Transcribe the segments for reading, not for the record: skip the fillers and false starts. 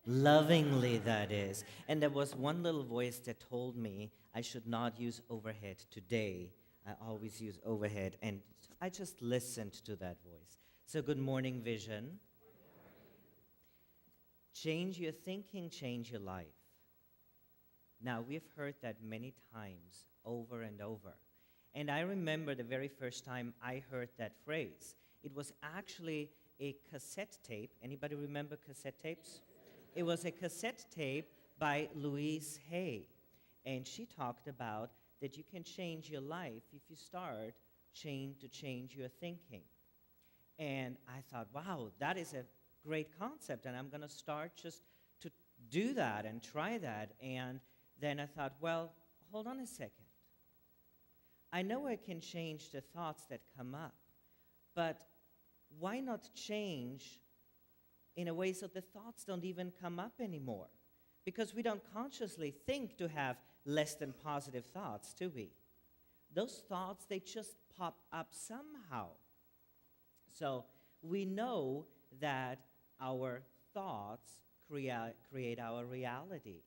Lovingly, that is. And there was one little voice that told me I should not use overhead today. I always use overhead, and I just listened to that voice. So, good morning, Vision. Change your thinking, change your life. Now, we've heard that many times, over and over. And I remember the very first time I heard that phrase. It was actually a cassette tape. Anybody remember cassette tapes? It was a cassette tape by Louise Hay. And she talked about that you can change your life if you start to change your thinking. And I thought, wow, that is a great concept, and I'm going to start just to do that and try that. And then I thought, well, hold on a second. I know I can change the thoughts that come up, but why not change in a way so the thoughts don't even come up anymore? Because we don't consciously think to have less than positive thoughts, do we? Those thoughts, they just pop up somehow. So we know that our thoughts create our reality.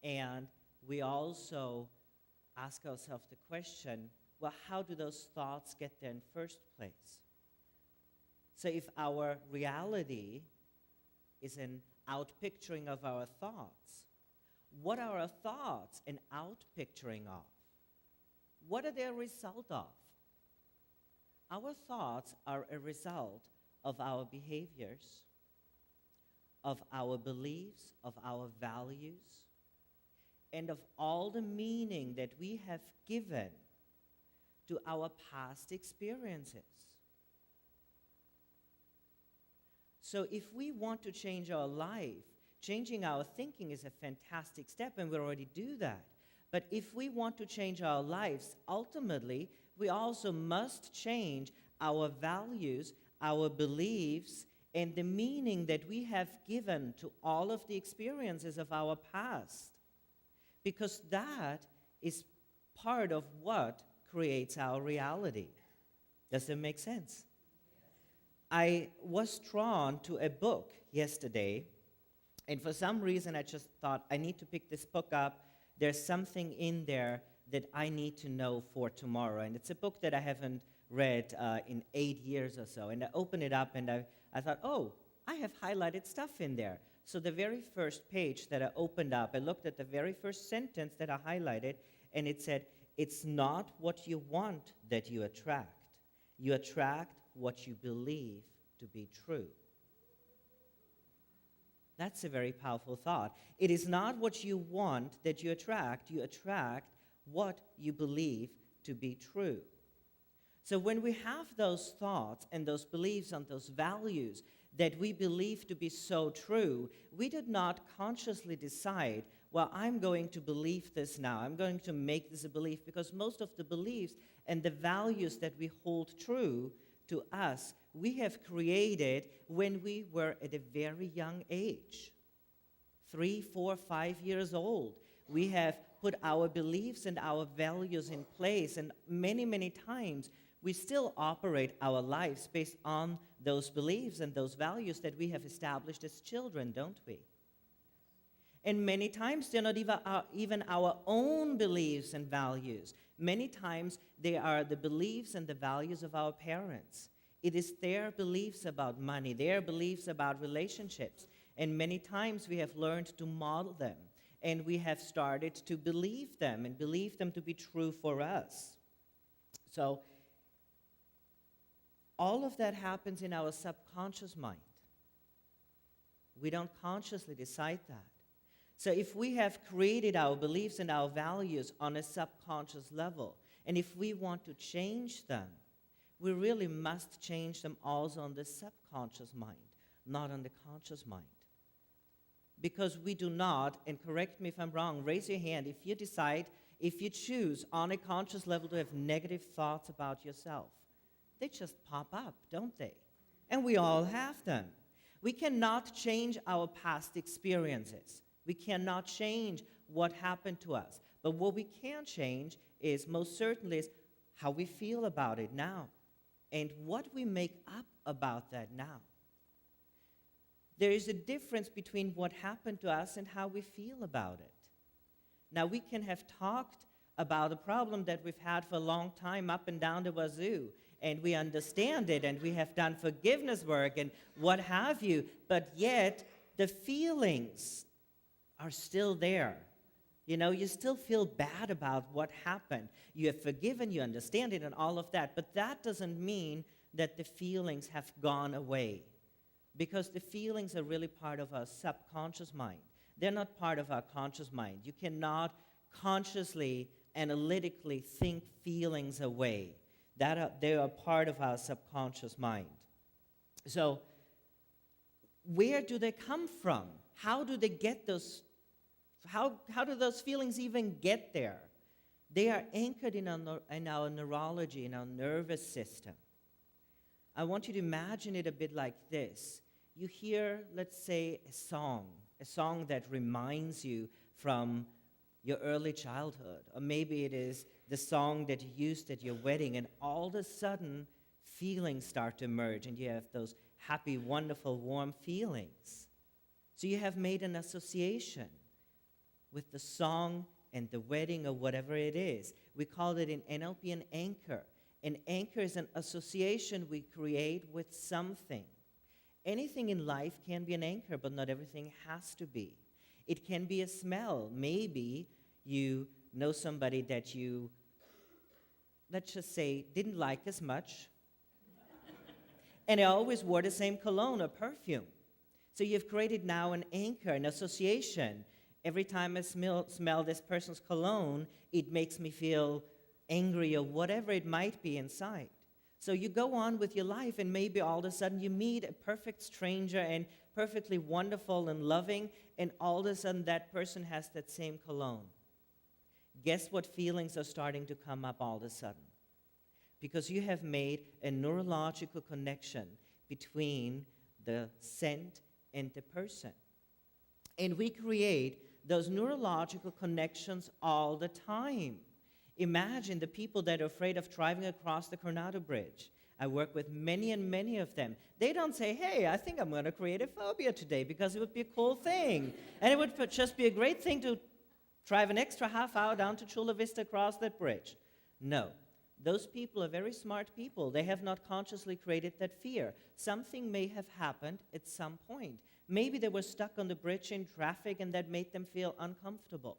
And we also ask ourselves the question, well, how do those thoughts get there in the first place? So if our reality is an outpicturing of our thoughts, what are our thoughts an outpicturing of? What are they a result of? Our thoughts are a result of our behaviors, of our beliefs, of our values, and of all the meaning that we have given to our past experiences. So if we want to change our life, changing our thinking is a fantastic step, and we already do that. But if we want to change our lives, ultimately, we also must change our values, our beliefs, and the meaning that we have given to all of the experiences of our past. Because that is part of what creates our reality. Does that make sense? I was drawn to a book yesterday, and for some reason I just thought I need to pick this book up. There's something in there that I need to know for tomorrow. And it's a book that I haven't read in 8 years or so. And I opened it up and I thought, oh, I have highlighted stuff in there. So the very first page that I opened up, I looked at the very first sentence that I highlighted, and it said, it's not what you want that you attract. You attract what you believe to be true. That's a very powerful thought. It is not what you want that you attract what you believe to be true. So when we have those thoughts and those beliefs and those values that we believe to be so true, we did not consciously decide, well, I'm going to believe this now. I'm going to make this a belief, because most of the beliefs and the values that we hold true to us, we have created when we were at a very young age. 3, 4, 5 years old. We have put our beliefs and our values in place, and many, many times we still operate our lives based on those beliefs and those values that we have established as children, don't we? And many times they're not even our own beliefs and values. Many times they are the beliefs and the values of our parents. It is their beliefs about money, their beliefs about relationships. And many times we have learned to model them, and we have started to believe them and believe them to be true for us. So all of that happens in our subconscious mind. We don't consciously decide that. So if we have created our beliefs and our values on a subconscious level, and if we want to change them, we really must change them also on the subconscious mind, not on the conscious mind. Because we do not, and correct me if I'm wrong, raise your hand if you choose on a conscious level to have negative thoughts about yourself. They just pop up, don't they? And we all have them. We cannot change our past experiences. We cannot change what happened to us. But what we can change is, most certainly, is how we feel about it now and what we make up about that now. There is a difference between what happened to us and how we feel about it. Now, we can have talked about a problem that we've had for a long time up and down the wazoo, and we understand it, and we have done forgiveness work and what have you, but yet the feelings are still there. You know, you still feel bad about what happened. You have forgiven, you understand it, and all of that, but that doesn't mean that the feelings have gone away, because the feelings are really part of our subconscious mind. They're not part of our conscious mind. You cannot consciously, analytically think feelings away. They are part of our subconscious mind. So, where do they come from? How do they get those? How do those feelings even get there? They are anchored in our neurology, in our nervous system. I want you to imagine it a bit like this. You hear, let's say, a song that reminds you from your early childhood, or maybe it is the song that you used at your wedding, and all of a sudden, feelings start to emerge, and you have those happy, wonderful, warm feelings. So you have made an association with the song and the wedding or whatever it is. We call it in NLP an anchor. An anchor is an association we create with something. Anything in life can be an anchor, but not everything has to be. It can be a smell. Maybe you know somebody that you, let's just say, didn't like as much, and they always wore the same cologne or perfume. So you've created now an anchor, an association. Every time I smell this person's cologne, it makes me feel angry or whatever it might be inside. So you go on with your life, and maybe all of a sudden you meet a perfect stranger and perfectly wonderful and loving, and all of a sudden that person has that same cologne. Guess what feelings are starting to come up all of a sudden? Because you have made a neurological connection between the scent and the person. And we create those neurological connections all the time. Imagine the people that are afraid of driving across the Coronado Bridge. I work with many and many of them. They don't say, hey, I think I'm going to create a phobia today because it would be a cool thing. And it would just be a great thing to drive an extra half hour down to Chula Vista across that bridge. No. Those people are very smart people. They have not consciously created that fear. Something may have happened at some point. Maybe they were stuck on the bridge in traffic and that made them feel uncomfortable.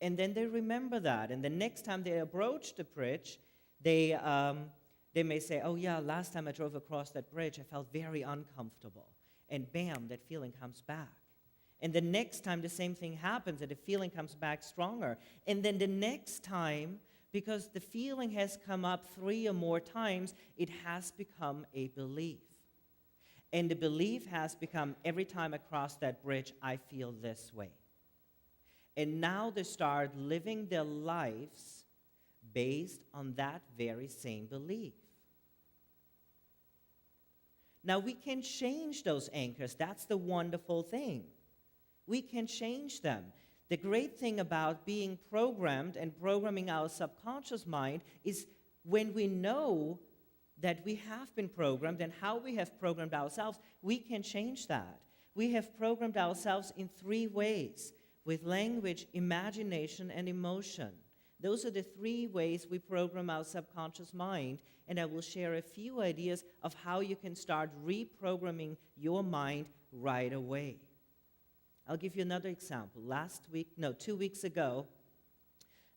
And then they remember that. And the next time they approach the bridge, they may say, oh yeah, last time I drove across that bridge, I felt very uncomfortable. And bam, that feeling comes back. And the next time the same thing happens, and the feeling comes back stronger. And then the next time, because the feeling has come up 3 or more times, it has become a belief. And the belief has become, every time I cross that bridge, I feel this way. And now they start living their lives based on that very same belief. Now, we can change those anchors. That's the wonderful thing. We can change them. The great thing about being programmed and programming our subconscious mind is when we know that we have been programmed and how we have programmed ourselves, we can change that. We have programmed ourselves in 3 ways: with language, imagination, and emotion. Those are the 3 ways we program our subconscious mind, and I will share a few ideas of how you can start reprogramming your mind right away. I'll give you another example. 2 weeks ago,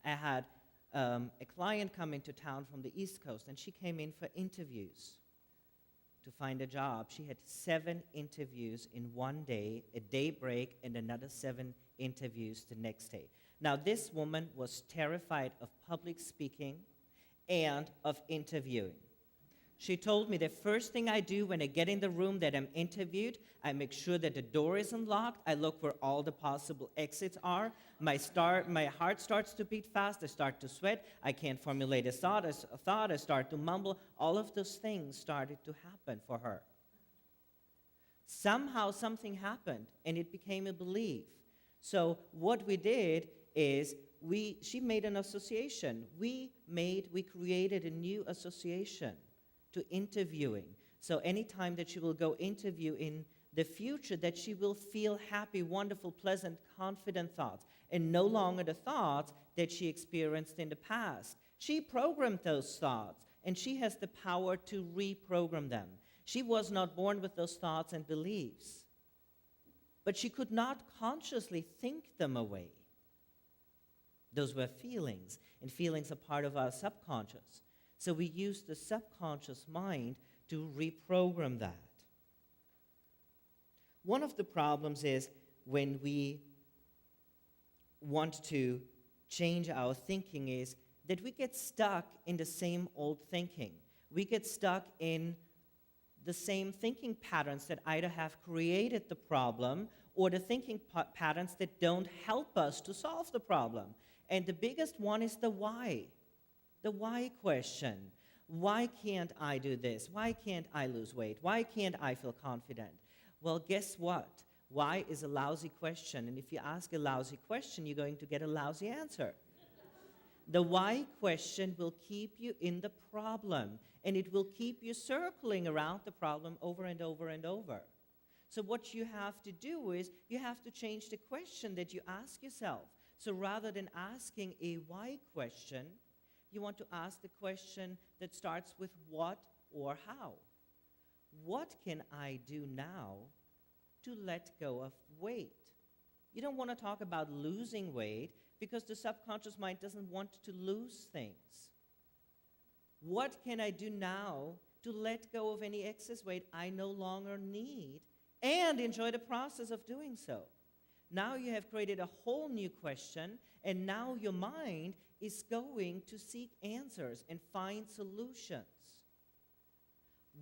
I had a client come into town from the East Coast, and she came in for interviews to find a job. She had 7 interviews in one day, a day break, and another 7 interviews the next day. Now, this woman was terrified of public speaking and of interviewing. She told me the first thing I do when I get in the room that I'm interviewed, I make sure that the door isn't locked. I look where all the possible exits are. My heart starts to beat fast. I start to sweat. I can't formulate a thought. I start to mumble. All of those things started to happen for her. Somehow something happened, and it became a belief. So what we did is she made an association. We created a new association to interviewing. So anytime that she will go interview in the future, that she will feel happy, wonderful, pleasant, confident thoughts, and no longer the thoughts that she experienced in the past. She programmed those thoughts, and she has the power to reprogram them. She was not born with those thoughts and beliefs, but she could not consciously think them away. Those were feelings, and feelings are part of our subconscious. So we use the subconscious mind to reprogram that. One of the problems is when we want to change our thinking is that we get stuck in the same old thinking. We get stuck in the same thinking patterns that either have created the problem or the thinking patterns that don't help us to solve the problem. And the biggest one is the why question. Why can't I do this? Why can't I lose weight? Why can't I feel confident? Well, guess what? Why is a lousy question, and if you ask a lousy question, you're going to get a lousy answer. The why question will keep you in the problem, and it will keep you circling around the problem over and over and over. So what you have to do is you have to change the question that you ask yourself. So rather than asking a why question, you want to ask the question that starts with what or how. What can I do now to let go of weight? You don't want to talk about losing weight because the subconscious mind doesn't want to lose things. What can I do now to let go of any excess weight I no longer need and enjoy the process of doing so? Now you have created a whole new question, and now your mind is going to seek answers and find solutions.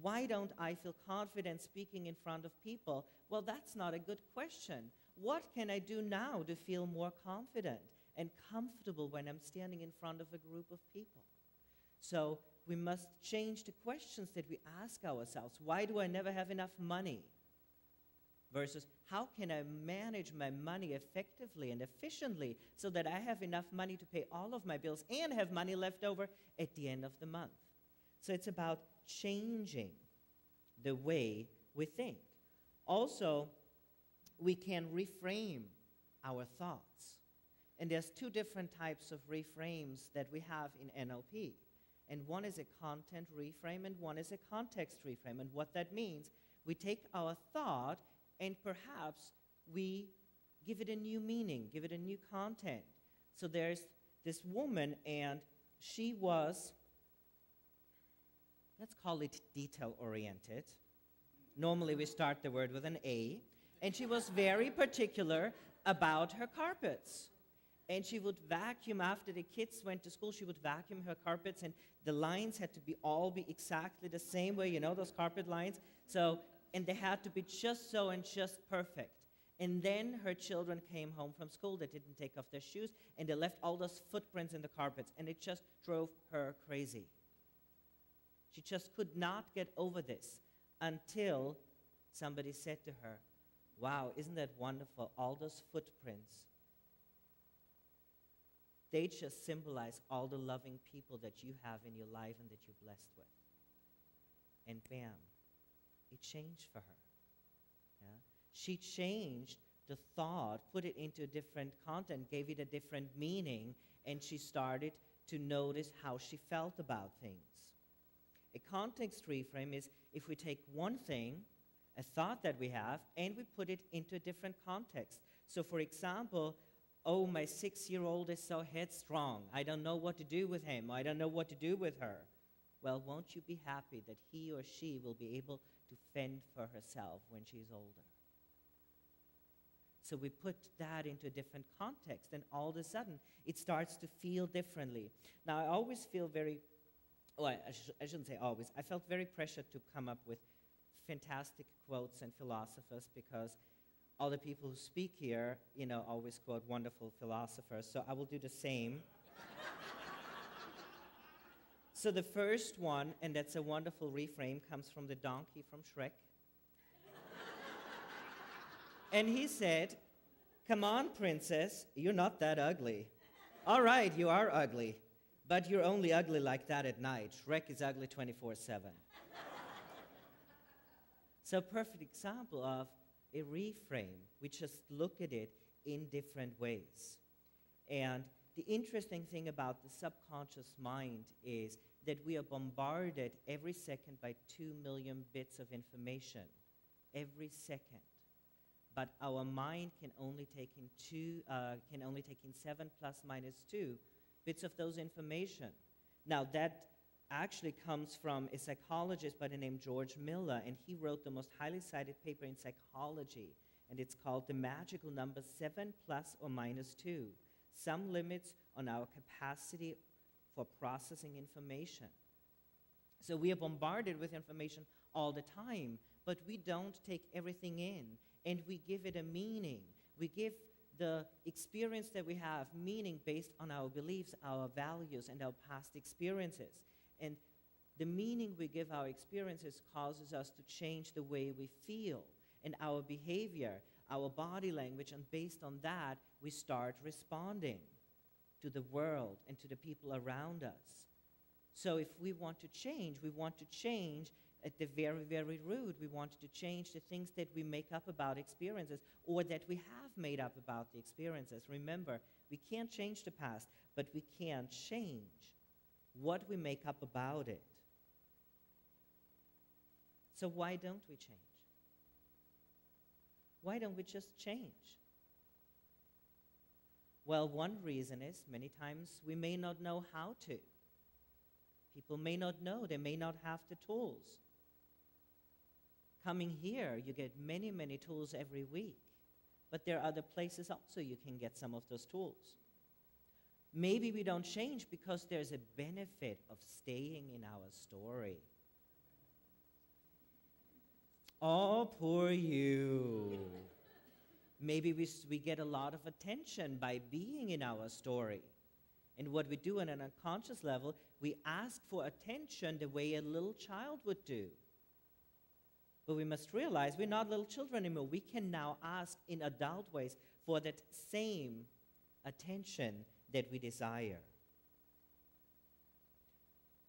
Why don't I feel confident speaking in front of people? Well, that's not a good question. What can I do now to feel more confident and comfortable when I'm standing in front of a group of people? So we must change the questions that we ask ourselves. Why do I never have enough money? Versus, how can I manage my money effectively and efficiently so that I have enough money to pay all of my bills and have money left over at the end of the month? So it's about changing the way we think. Also, we can reframe our thoughts. And there's two different types of reframes that we have in NLP. And one is a content reframe and one is a context reframe. And what that means, we take our thought and perhaps we give it a new meaning, give it a new content. So there's this woman, and she was, let's call it detail-oriented. Normally we start the word with an A. And she was very particular about her carpets. And she would vacuum after the kids went to school. She would vacuum her carpets, and the lines had to all be exactly the same way, you know, those carpet lines. And they had to be just so and just perfect. And then her children came home from school. They didn't take off their shoes, and they left all those footprints in the carpets, and it just drove her crazy. She just could not get over this until somebody said to her, wow, isn't that wonderful? All those footprints, they just symbolize all the loving people that you have in your life and that you're blessed with. And bam, it changed for her. Yeah? She changed the thought, put it into a different content, gave it a different meaning, and she started to notice how she felt about things. A context reframe is if we take one thing, a thought that we have, and we put it into a different context. So for example, oh, my 6-year-old is so headstrong. I don't know what to do with him. I don't know what to do with her. Well, won't you be happy that he or she will be able to fend for herself when she's older? So we put that into a different context, and all of a sudden, it starts to feel differently. Now, I always feel I shouldn't say always. I felt very pressured to come up with fantastic quotes and philosophers because all the people who speak here, always quote wonderful philosophers. So I will do the same. So the first one, and that's a wonderful reframe, comes from the donkey from Shrek. And he said, come on, princess, you're not that ugly. All right, you are ugly, but you're only ugly like that at night. Shrek is ugly 24/7. So a perfect example of a reframe. We just look at it in different ways. And the interesting thing about the subconscious mind is that we are bombarded every second by 2 million bits of information, every second. But our mind can only take in 7 plus minus 2 bits of those information. Now that actually comes from a psychologist by the name George Miller, and he wrote the most highly cited paper in psychology, and it's called The Magical Number 7 plus or minus 2, Some Limits on Our Capacity for Processing Information. So we are bombarded with information all the time, but we don't take everything in, and we give it a meaning. We give the experience that we have meaning based on our beliefs, our values, and our past experiences. And the meaning we give our experiences causes us to change the way we feel and our behavior, our body language, and based on that, we start responding to the world and to the people around us. So if we want to change at the very, very root. We want to change the things that we make up about experiences or that we have made up about the experiences. Remember, we can't change the past, but we can change what we make up about it. So why don't we change? Why don't we just change? Well, one reason is many times we may not know how to. People may not know. They may not have the tools. Coming here, you get many, many tools every week. But there are other places also you can get some of those tools. Maybe we don't change because there's a benefit of staying in our story. Oh, poor you. Maybe we get a lot of attention by being in our story. And what we do on an unconscious level, we ask for attention the way a little child would do. But we must realize we're not little children anymore. We can now ask in adult ways for that same attention that we desire.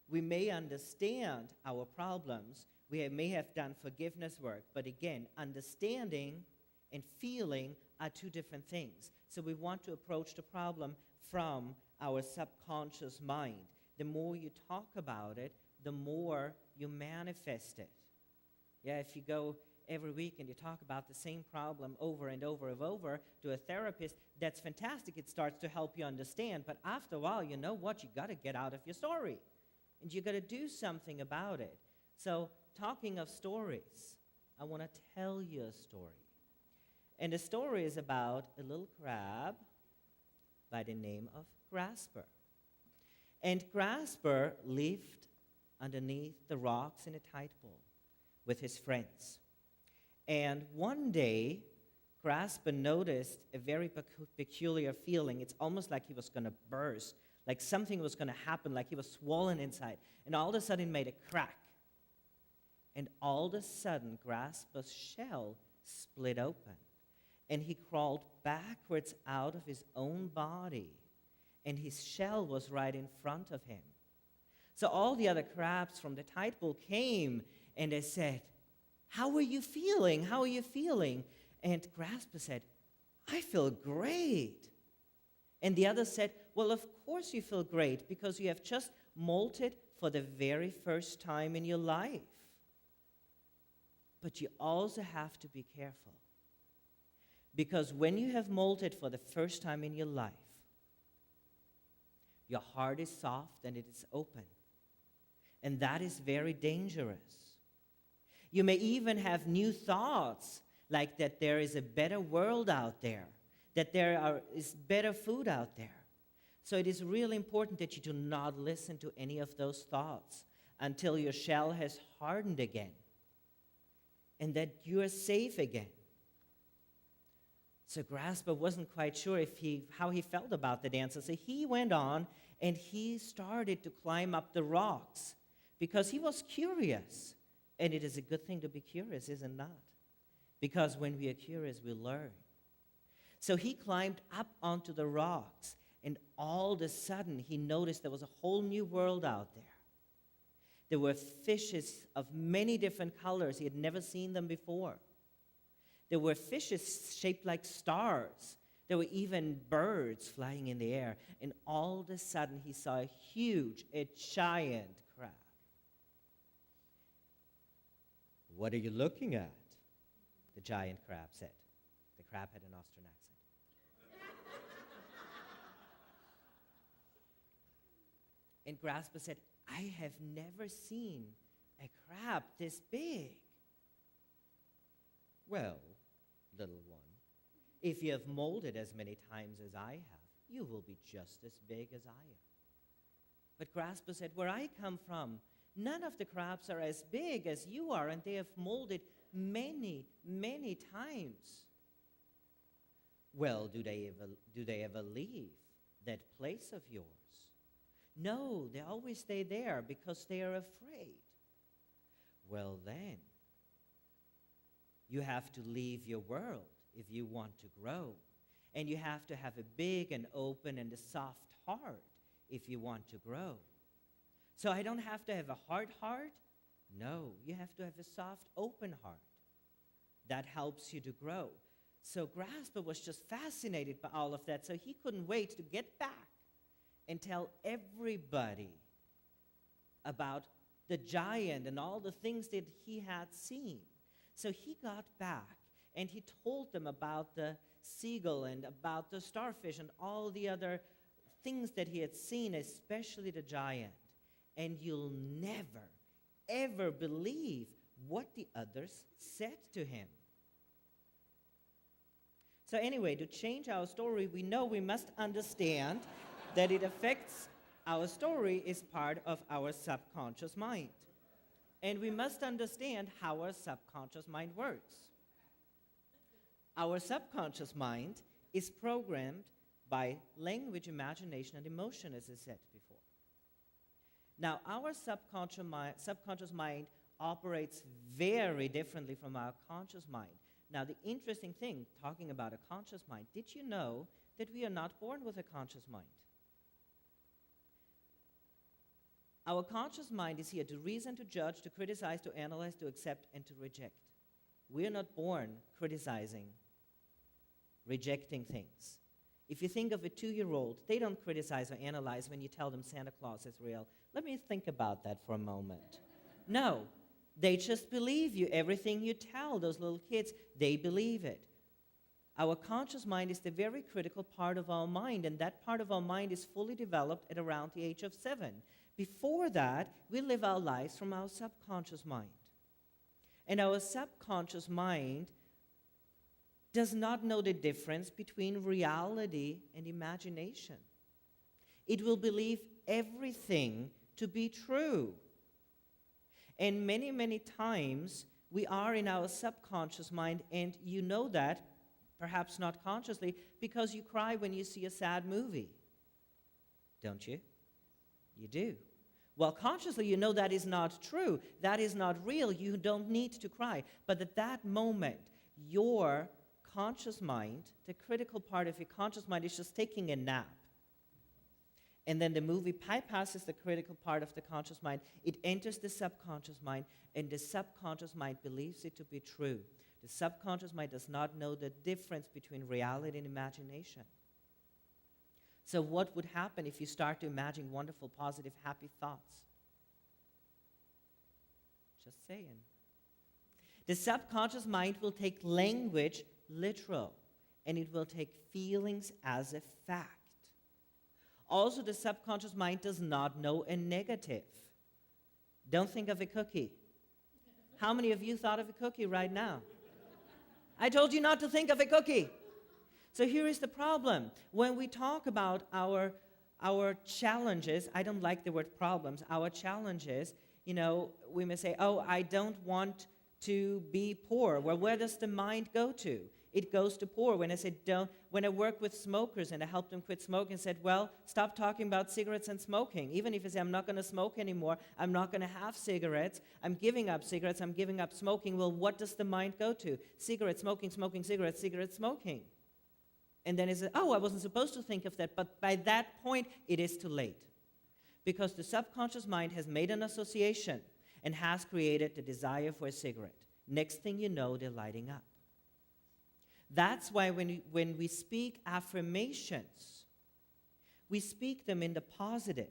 We may understand our problems. We may have done forgiveness work. But again, understanding and feeling are two different things. So we want to approach the problem from our subconscious mind. The more you talk about it, the more you manifest it. Yeah, if you go every week and you talk about the same problem over and over and over to a therapist, that's fantastic. It starts to help you understand. But after a while, you know what? You got to get out of your story. And you got to do something about it. So talking of stories, I want to tell you a story. And the story is about a little crab by the name of Grasper. And Grasper lived underneath the rocks in a tide pool with his friends. And one day, Grasper noticed a very peculiar feeling. It's almost like he was going to burst, like something was going to happen, like he was swollen inside. And all of a sudden, it made a crack. And all of a sudden, Grasper's shell split open. And he crawled backwards out of his own body. And his shell was right in front of him. So all the other crabs from the tide pool came and they said, "How are you feeling? How are you feeling?" And Grasper said, "I feel great." And the others said, "Well, of course you feel great because you have just molted for the very first time in your life. But you also have to be careful. Because when you have molted for the first time in your life, your heart is soft and it is open. And that is very dangerous. You may even have new thoughts, like that there is a better world out there, that there is better food out there. So it is really important that you do not listen to any of those thoughts until your shell has hardened again and that you are safe again." So Grasper wasn't quite sure how he felt about the answer. So he went on and he started to climb up the rocks because he was curious. And it is a good thing to be curious, is it not? Because when we are curious, we learn. So he climbed up onto the rocks, and all of a sudden he noticed there was a whole new world out there. There were fishes of many different colors. He had never seen them before. There were fishes shaped like stars. There were even birds flying in the air. And all of a sudden, he saw a giant crab. "What are you looking at?" the giant crab said. The crab had an Austrian accent. And Grasper said, "I have never seen a crab this big." "Well, little one, if you have molded as many times as I have, you will be just as big as I am." But Grasper said, "Where I come from, none of the crabs are as big as you are, and they have molded many, many times." "Well, do they ever leave that place of yours?" "No, they always stay there because they are afraid." "Well then, you have to leave your world if you want to grow. And you have to have a big and open and a soft heart if you want to grow." "So I don't have to have a hard heart?" "No, you have to have a soft, open heart. That helps you to grow." So Grasper was just fascinated by all of that, so he couldn't wait to get back and tell everybody about the giant and all the things that he had seen. So he got back and he told them about the seagull and about the starfish and all the other things that he had seen, especially the giant. And you'll never, ever believe what the others said to him. So anyway, to change our story, we know we must understand that it affects our story is part of our subconscious mind. And we must understand how our subconscious mind works. Our subconscious mind is programmed by language, imagination, and emotion, as I said before. Now, our subconscious mind operates very differently from our conscious mind. Now, the interesting thing, talking about a conscious mind, did you know that we are not born with a conscious mind? Our conscious mind is here to reason, to judge, to criticize, to analyze, to accept, and to reject. We are not born criticizing, rejecting things. If you think of a 2-year-old, they don't criticize or analyze when you tell them Santa Claus is real. Let me think about that for a moment. No, they just believe you. Everything you tell those little kids, they believe it. Our conscious mind is the very critical part of our mind, and that part of our mind is fully developed at around the age of 7. Before that, we live our lives from our subconscious mind. And our subconscious mind does not know the difference between reality and imagination. It will believe everything to be true. And many, many times, we are in our subconscious mind, and you know that, perhaps not consciously, because you cry when you see a sad movie. Don't you? You do. Well, consciously, you know that is not true. That is not real. You don't need to cry. But at that moment, your conscious mind, the critical part of your conscious mind, is just taking a nap. And then the movie bypasses the critical part of the conscious mind. It enters the subconscious mind, and the subconscious mind believes it to be true. The subconscious mind does not know the difference between reality and imagination. So what would happen if you start to imagine wonderful, positive, happy thoughts? Just saying. The subconscious mind will take language literal, and it will take feelings as a fact. Also, the subconscious mind does not know a negative. Don't think of a cookie. How many of you thought of a cookie right now? I told you not to think of a cookie. So here is the problem. When we talk about our challenges, I don't like the word problems, our challenges, we may say, oh, I don't want to be poor. Well, where does the mind go to? It goes to poor. When I work with smokers and I help them quit smoking, I said, well, stop talking about cigarettes and smoking. Even if I say I'm not going to smoke anymore, I'm not going to have cigarettes, I'm giving up cigarettes, I'm giving up smoking. Well, what does the mind go to? Cigarettes, smoking, smoking, cigarettes, cigarettes, smoking. And then it says, oh, I wasn't supposed to think of that. But by that point, it is too late. Because the subconscious mind has made an association and has created the desire for a cigarette. Next thing you know, they're lighting up. That's why when we speak affirmations, we speak them in the positive,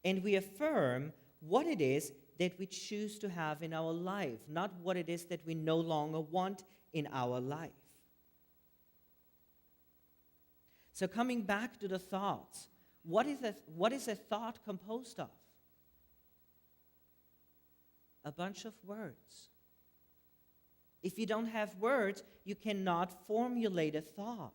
and we affirm what it is that we choose to have in our life, not what it is that we no longer want in our life. So coming back to the thoughts, what is a thought composed of? A bunch of words. If you don't have words, you cannot formulate a thought.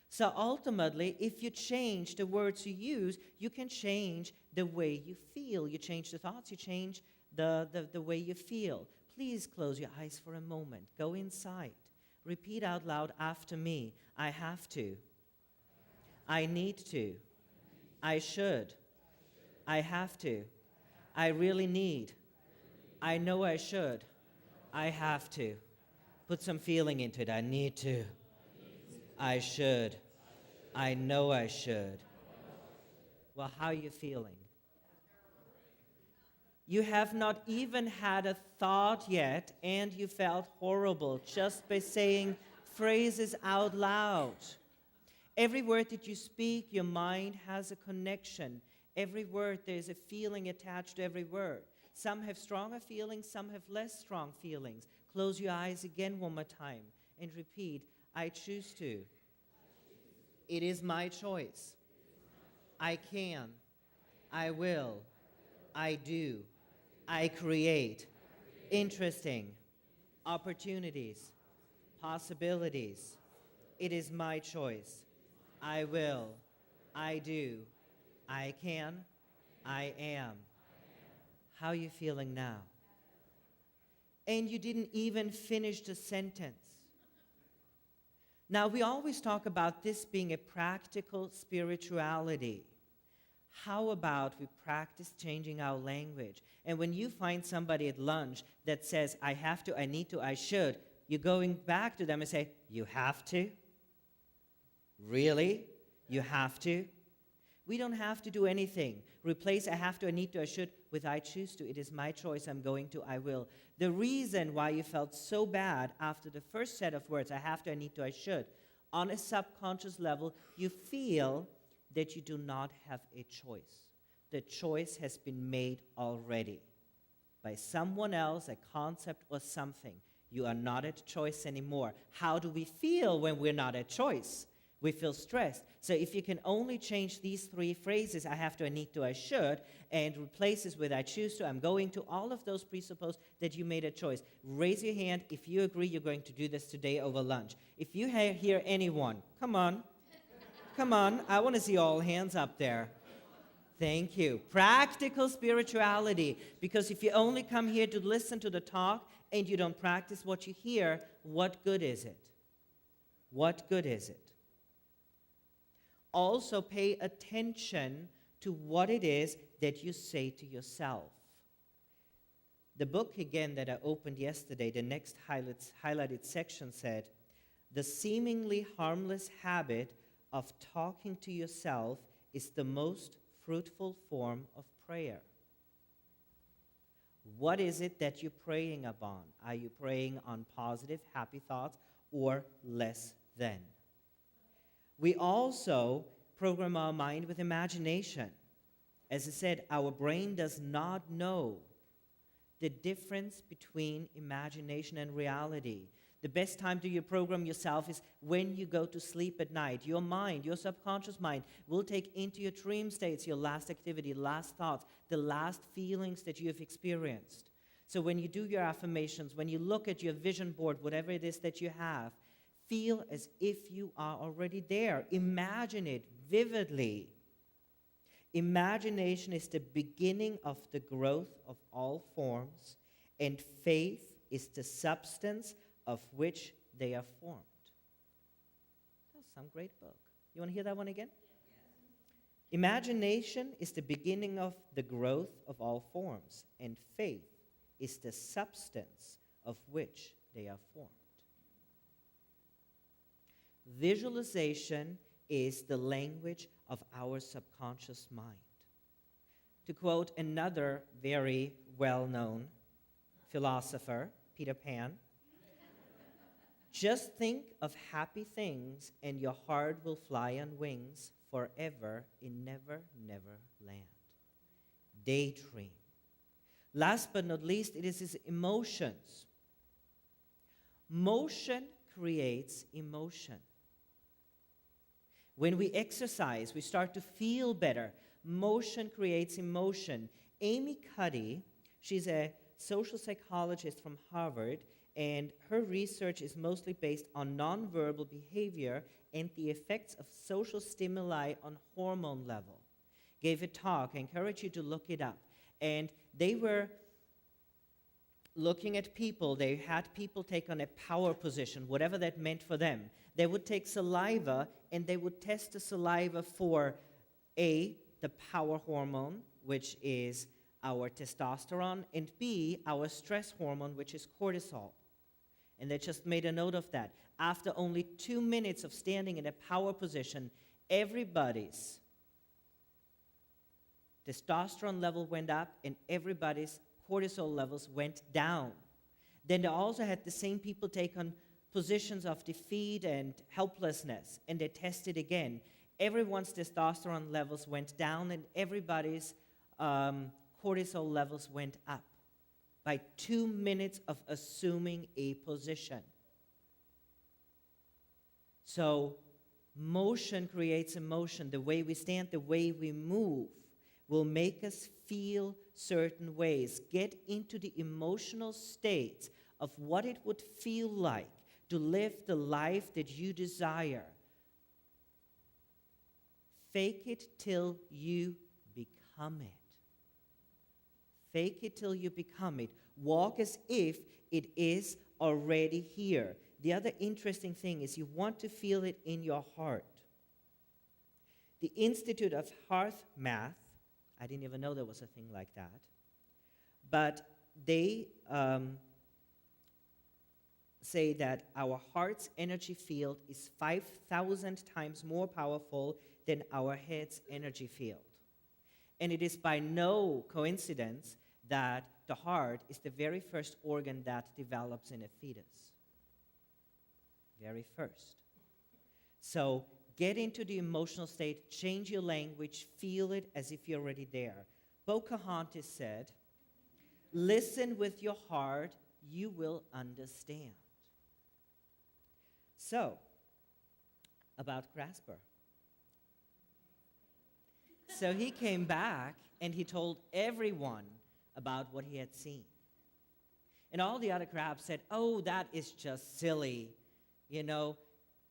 So ultimately, if you change the words you use, you can change the way you feel. You change the thoughts, you change the way you feel. Please close your eyes for a moment. Go inside. Repeat out loud after me. I have to. I need to. I should. I have to. I really need. I know I should. I have to. Put some feeling into it. I need to. I should. I know I should. Well, how are you feeling? You have not even had a thought yet, and you felt horrible just by saying phrases out loud. Every word that you speak, your mind has a connection. Every word, there's a feeling attached to every word. Some have stronger feelings, some have less strong feelings. Close your eyes again one more time and repeat, I choose to. It is my choice. I can. I will. I do. I create. Interesting. Opportunities. Possibilities. It is my choice. I will. I do. I can. I am. How are you feeling now? And you didn't even finish the sentence. Now, we always talk about this being a practical spirituality. How about we practice changing our language? And when you find somebody at lunch that says, I have to, I need to, I should, you're going back to them and say, you have to? Really? You have to? We don't have to do anything. Replace I have to, I need to, I should with I choose to. It is my choice, I'm going to, I will. The reason why you felt so bad after the first set of words, I have to, I need to, I should, on a subconscious level, you feel that you do not have a choice. The choice has been made already by someone else, a concept or something. You are not at choice anymore. How do we feel when we're not at choice? We feel stressed. So if you can only change these three phrases, I have to, I need to, I should, and replace this with I choose to, I'm going to, all of those presuppose that you made a choice. Raise your hand if you agree you're going to do this today over lunch. If you hear anyone, come on, I want to see all hands up there. Thank you. Practical spirituality, because if you only come here to listen to the talk and you don't practice what you hear, what good is it? What good is it? Also pay attention to what it is that you say to yourself. The book, again, that I opened yesterday, the next highlighted section said, the seemingly harmless habit of talking to yourself is the most fruitful form of prayer. What is it that you're praying upon? Are you praying on positive, happy thoughts or less than? We also program our mind with imagination. As I said, our brain does not know the difference between imagination and reality. The best time to program yourself is when you go to sleep at night. Your mind, your subconscious mind, will take into your dream states your last activity, last thoughts, the last feelings that you have experienced. So when you do your affirmations, when you look at your vision board, whatever it is that you have, feel as if you are already there. Imagine it vividly. Imagination is the beginning of the growth of all forms, and faith is the substance of which they are formed. That's some great book. You want to hear that one again? Yes. Imagination is the beginning of the growth of all forms, and faith is the substance of which they are formed. Visualization is the language of our subconscious mind. To quote another very well-known philosopher, Peter Pan, Just think of happy things, and your heart will fly on wings forever in never, never land. Daydream. Last but not least, it is his emotions. Motion creates emotion. When we exercise, we start to feel better. Motion creates emotion. Amy Cuddy, she's a social psychologist from Harvard, and her research is mostly based on nonverbal behavior and the effects of social stimuli on hormone level. Gave a talk. I encourage you to look it up. And they were looking at people. They had people take on a power position, whatever that meant for them. They would take saliva, and they would test the saliva for A, the power hormone, which is our testosterone, and B, our stress hormone, which is cortisol. And they just made a note of that. After only 2 minutes of standing in a power position, everybody's testosterone level went up and everybody's cortisol levels went down. Then they also had the same people take on positions of defeat and helplessness, and they tested again. Everyone's testosterone levels went down and everybody's cortisol levels went up by 2 minutes of assuming a position. So motion creates emotion. The way we stand, the way we move will make us feel certain ways. Get into the emotional state of what it would feel like to live the life that you desire. Fake it till you become it. Fake it till you become it. Walk as if it is already here. The other interesting thing is you want to feel it in your heart. The Institute of Hearth Math, I didn't even know there was a thing like that, but they say that our heart's energy field is 5,000 times more powerful than our head's energy field. And it is by no coincidence that the heart is the very first organ that develops in a fetus. Very first. So get into the emotional state, change your language, feel it as if you're already there. Pocahontas said, "Listen with your heart, you will understand." So, about Grasper. So he came back and he told everyone about what he had seen. And all the other crabs said, "Oh, that is just silly. You know,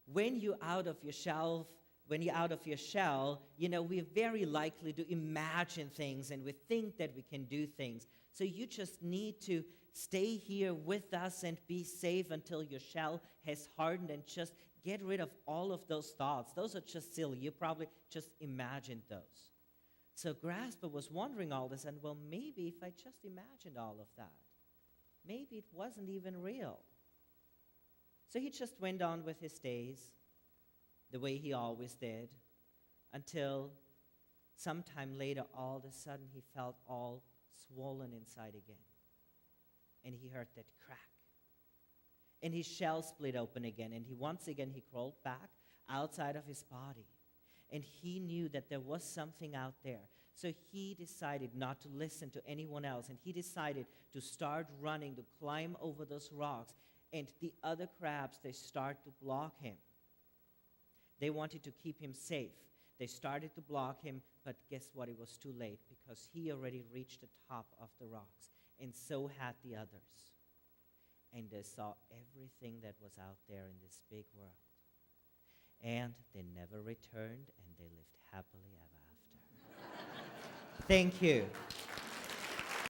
when you're out of your shell, we're very likely to imagine things and we think that we can do things. So you just need to stay here with us and be safe until your shell has hardened and just get rid of all of those thoughts. Those are just silly. You probably just imagined those." So Grasper was wondering all this, and well, maybe if I just imagined all of that, maybe it wasn't even real. So he just went on with his days the way he always did, until sometime later, all of a sudden, he felt all swollen inside again. And he heard that crack. And his shell split open again, and once again he crawled back outside of his body. And he knew that there was something out there. So he decided not to listen to anyone else, and he decided to start running, to climb over those rocks. And the other crabs, they start to block him. They wanted to keep him safe. They started to block him, but guess what? It was too late because he already reached the top of the rocks, and so had the others. And they saw everything that was out there in this big world. And they never returned, and they lived happily ever after. Thank you.